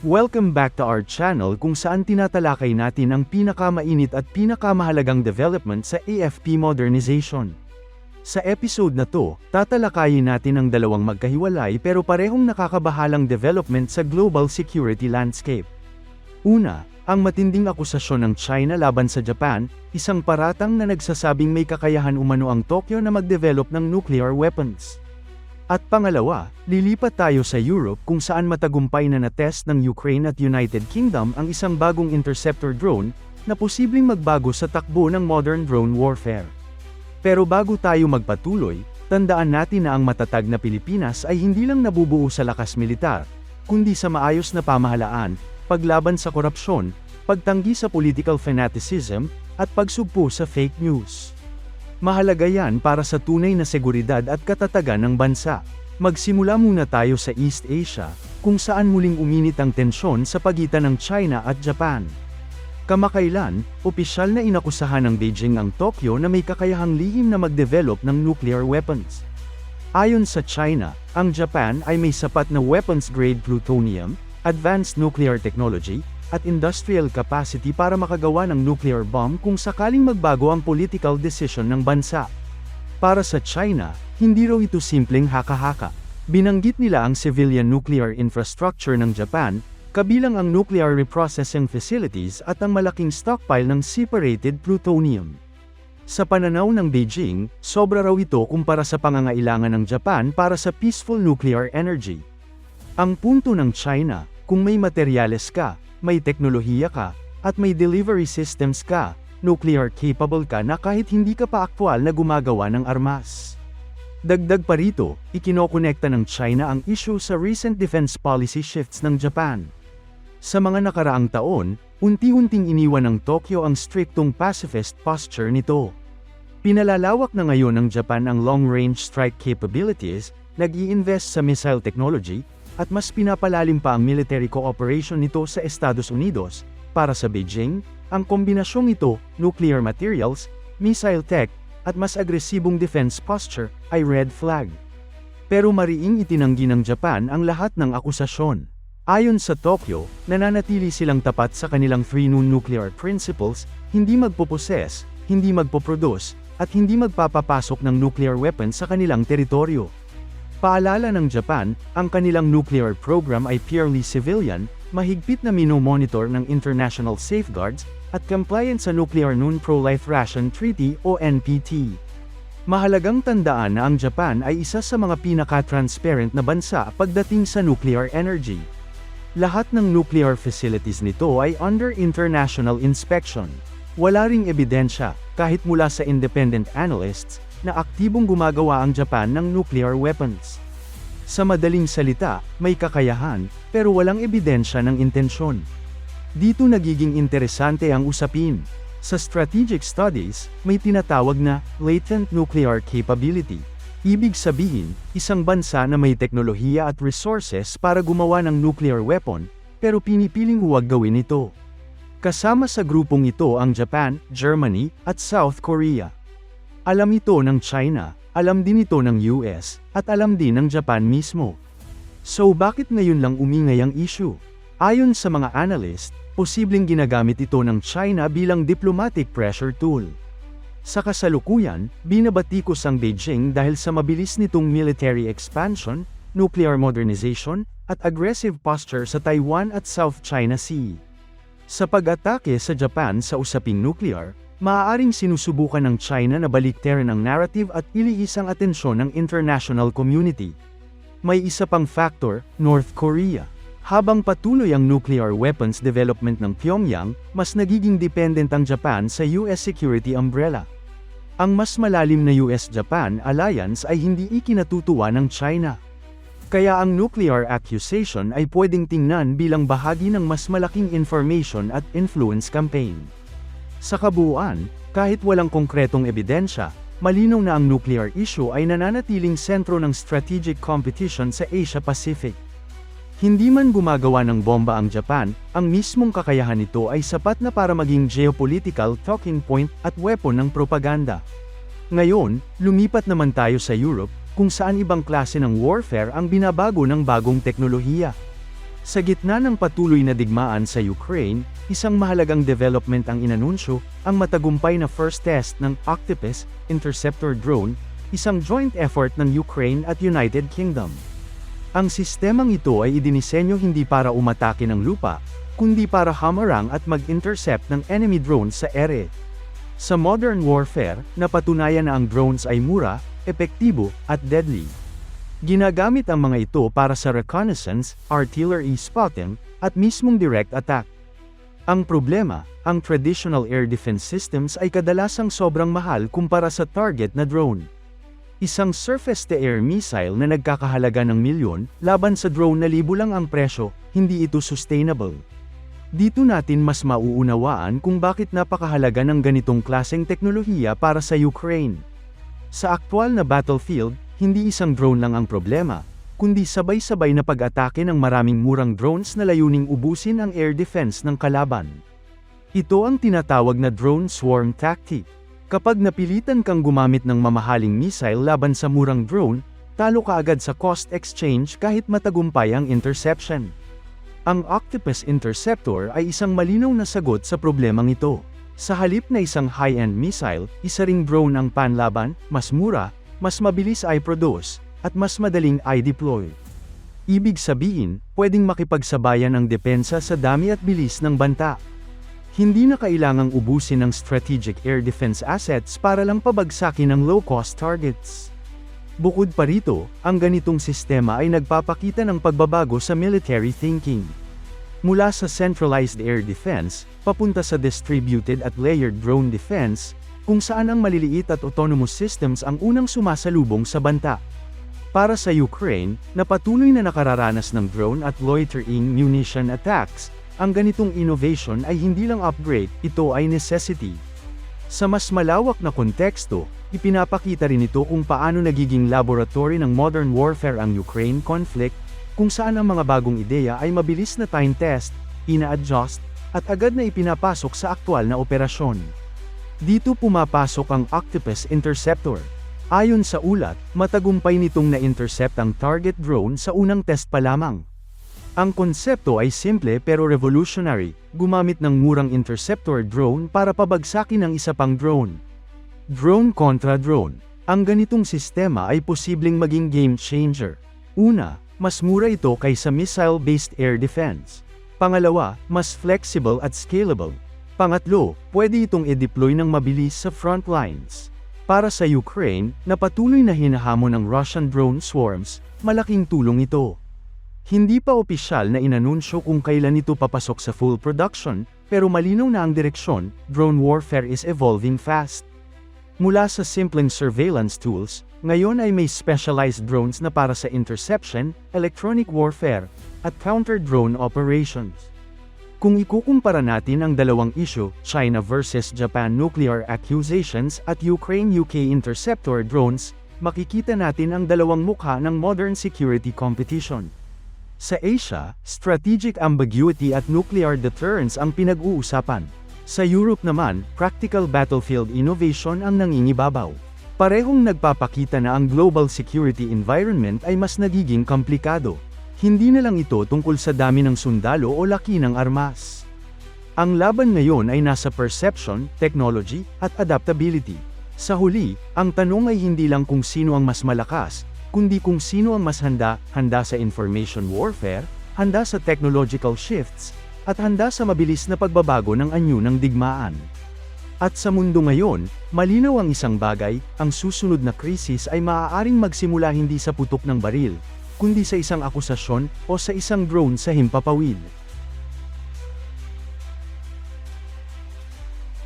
Welcome back to our channel kung saan tinatalakay natin ang pinakamainit at pinakamahalagang development sa AFP modernization. Sa episode na to, tatalakayin natin ang dalawang magkahiwalay pero parehong nakakabahalang development sa global security landscape. Una, ang matinding akusasyon ng China laban sa Japan, isang paratang na nagsasabing may kakayahan umano ang Tokyo na mag-develop ng nuclear weapons. At pangalawa, lilipat tayo sa Europe kung saan matagumpay na na-test ng Ukraine at United Kingdom ang isang bagong interceptor drone na posibleng magbago sa takbo ng modern drone warfare. Pero bago tayo magpatuloy, tandaan natin na ang matatag na Pilipinas ay hindi lang nabubuo sa lakas militar, kundi sa maayos na pamahalaan, paglaban sa korupsyon, pagtanggi sa political fanaticism, at pagsugpo sa fake news. Mahalaga yan para sa tunay na seguridad at katatagan ng bansa. Magsimula muna tayo sa East Asia, kung saan muling uminit ang tensyon sa pagitan ng China at Japan. Kamakailan, opisyal na inakusahan ng Beijing ang Tokyo na may kakayahang lihim na mag-develop ng nuclear weapons. Ayon sa China, ang Japan ay may sapat na weapons-grade plutonium, advanced nuclear technology, at industrial capacity para makagawa ng nuclear bomb kung sakaling magbago ang political decision ng bansa. Para sa China, hindi raw ito simpleng haka-haka. Binanggit nila ang civilian nuclear infrastructure ng Japan, kabilang ang nuclear reprocessing facilities at ang malaking stockpile ng separated plutonium. Sa pananaw ng Beijing, sobra raw ito kumpara sa pangangailangan ng Japan para sa peaceful nuclear energy. Ang punto ng China, kung may materyales ka, may teknolohiya ka, at may delivery systems ka, nuclear capable ka na kahit hindi ka pa aktwal na gumagawa ng armas. Dagdag pa rito, ikinokonekta ng China ang issue sa recent defense policy shifts ng Japan. Sa mga nakaraang taon, unti-unting iniwan ng Tokyo ang striktong pacifist posture nito. Pinalalawak na ngayon ng Japan ang long-range strike capabilities, nag-i-invest sa missile technology, at mas pinapalalim pa ang military cooperation nito sa Estados Unidos. Para sa Beijing, ang kombinasyong ito, nuclear materials, missile tech, at mas agresibong defense posture, ay red flag. Pero mariing itinanggi ng Japan ang lahat ng akusasyon. Ayon sa Tokyo, nananatili silang tapat sa kanilang three nuclear principles, hindi magpoposes, hindi magpoproduce, at hindi magpapapasok ng nuclear weapons sa kanilang teritoryo. Paalala ng Japan, ang kanilang nuclear program ay purely civilian, mahigpit na minomonitor ng international safeguards, at compliant sa Nuclear Non-Proliferation Treaty o NPT. Mahalagang tandaan na ang Japan ay isa sa mga pinaka-transparent na bansa pagdating sa nuclear energy. Lahat ng nuclear facilities nito ay under international inspection. Wala ring ebidensya, kahit mula sa independent analysts, na aktibong gumagawa ang Japan ng nuclear weapons. Sa madaling salita, may kakayahan, pero walang ebidensya ng intensyon. Dito nagiging interesante ang usapin. Sa strategic studies, may tinatawag na latent nuclear capability. Ibig sabihin, isang bansa na may teknolohiya at resources para gumawa ng nuclear weapon, pero pinipiling huwag gawin ito. Kasama sa grupong ito ang Japan, Germany, at South Korea. Alam ito ng China, alam din ito ng US, at alam din ng Japan mismo. So bakit ngayon lang umingay ang issue? Ayon sa mga analyst, posibleng ginagamit ito ng China bilang diplomatic pressure tool. Sa kasalukuyan, binabatikos ang Beijing dahil sa mabilis nitong military expansion, nuclear modernization, at aggressive posture sa Taiwan at South China Sea. Sa pag-atake sa Japan sa usaping nuclear, maaaring sinusubukan ng China na baliktarin ang narrative at ilihis ang atensyon ng international community. May isa pang factor, North Korea. Habang patuloy ang nuclear weapons development ng Pyongyang, mas nagiging dependent ang Japan sa US security umbrella. Ang mas malalim na US-Japan alliance ay hindi ikinatutuwa ng China. Kaya ang nuclear accusation ay pwedeng tingnan bilang bahagi ng mas malaking information at influence campaign. Sa kabuuan, kahit walang konkretong ebidensya, malinaw na ang nuclear issue ay nananatiling sentro ng strategic competition sa Asia-Pacific. Hindi man gumagawa ng bomba ang Japan, ang mismong kakayahan nito ay sapat na para maging geopolitical talking point at weapon ng propaganda. Ngayon, lumipat naman tayo sa Europe, kung saan ibang klase ng warfare ang binabago ng bagong teknolohiya. Sa gitna ng patuloy na digmaan sa Ukraine, isang mahalagang development ang inanunsyo, ang matagumpay na first test ng Octopus interceptor drone, isang joint effort ng Ukraine at United Kingdom. Ang sistemang ito ay idinisenyo hindi para umatake ng lupa, kundi para hamarang at mag-intercept ng enemy drones sa ere. Sa modern warfare, napatunayan na ang drones ay mura, epektibo, at deadly. Ginagamit ang mga ito para sa reconnaissance, artillery spotting, at mismong direct attack. Ang problema, ang traditional air defense systems ay kadalasang sobrang mahal kumpara sa target na drone. Isang surface-to-air missile na nagkakahalaga ng milyon, laban sa drone na libo lang ang presyo, hindi ito sustainable. Dito natin mas mauunawaan kung bakit napakahalaga ng ganitong klaseng teknolohiya para sa Ukraine. Sa aktwal na battlefield, hindi isang drone lang ang problema, kundi sabay-sabay na pag-atake ng maraming murang drones na layuning ubusin ang air defense ng kalaban. Ito ang tinatawag na drone swarm tactic. Kapag napilitan kang gumamit ng mamahaling missile laban sa murang drone, talo ka agad sa cost exchange kahit matagumpay ang interception. Ang Octopus Interceptor ay isang malinaw na sagot sa problemang ito. Sa halip na isang high-end missile, isa ring drone ang panlaban, mas mura, mas mabilis i-produce, at mas madaling i-deploy. Ibig sabihin, pwedeng makipagsabayan ang depensa sa dami at bilis ng banta. Hindi na kailangang ubusin ng strategic air defense assets para lang pabagsakin ang low-cost targets. Bukod pa rito, ang ganitong sistema ay nagpapakita ng pagbabago sa military thinking. Mula sa centralized air defense, papunta sa distributed at layered drone defense, kung saan ang maliliit at autonomous systems ang unang sumasalubong sa banta. Para sa Ukraine, na patuloy na nakararanas ng drone at loitering munition attacks, ang ganitong innovation ay hindi lang upgrade, ito ay necessity. Sa mas malawak na konteksto, ipinapakita rin ito kung paano nagiging laboratory ng modern warfare ang Ukraine conflict, kung saan ang mga bagong ideya ay mabilis na time test, ina-adjust, at agad na ipinapasok sa aktwal na operasyon. Dito pumapasok ang Octopus Interceptor. Ayon sa ulat, matagumpay nitong na-intercept ang target drone sa unang test pa lamang. Ang konsepto ay simple pero revolutionary, gumamit ng murang interceptor drone para pabagsakin ang isa pang drone. Drone kontra drone. Ang ganitong sistema ay posibleng maging game changer. Una, mas mura ito kaysa missile-based air defense. Pangalawa, mas flexible at scalable. Pangatlo, pwede itong i-deploy ng mabilis sa front lines. Para sa Ukraine, na patuloy na hinahamon ng Russian drone swarms, malaking tulong ito. Hindi pa opisyal na inanunsyo kung kailan ito papasok sa full production, pero malinaw na ang direksyon, drone warfare is evolving fast. Mula sa simpleng surveillance tools, ngayon ay may specialized drones na para sa interception, electronic warfare, at counter-drone operations. Kung ikukumpara natin ang dalawang issue, China versus Japan nuclear accusations at Ukraine-UK interceptor drones, makikita natin ang dalawang mukha ng modern security competition. Sa Asia, strategic ambiguity at nuclear deterrence ang pinag-uusapan. Sa Europe naman, practical battlefield innovation ang nangingibabaw. Parehong nagpapakita na ang global security environment ay mas nagiging komplikado. Hindi na lang ito tungkol sa dami ng sundalo o laki ng armas. Ang laban ngayon ay nasa perception, technology, at adaptability. Sa huli, ang tanong ay hindi lang kung sino ang mas malakas, kundi kung sino ang mas handa sa information warfare, handa sa technological shifts, at handa sa mabilis na pagbabago ng anyo ng digmaan. At sa mundo ngayon, malinaw ang isang bagay, ang susunod na krisis ay maaaring magsimula hindi sa putok ng baril, kundi sa isang akusasyon o sa isang drone sa himpapawid.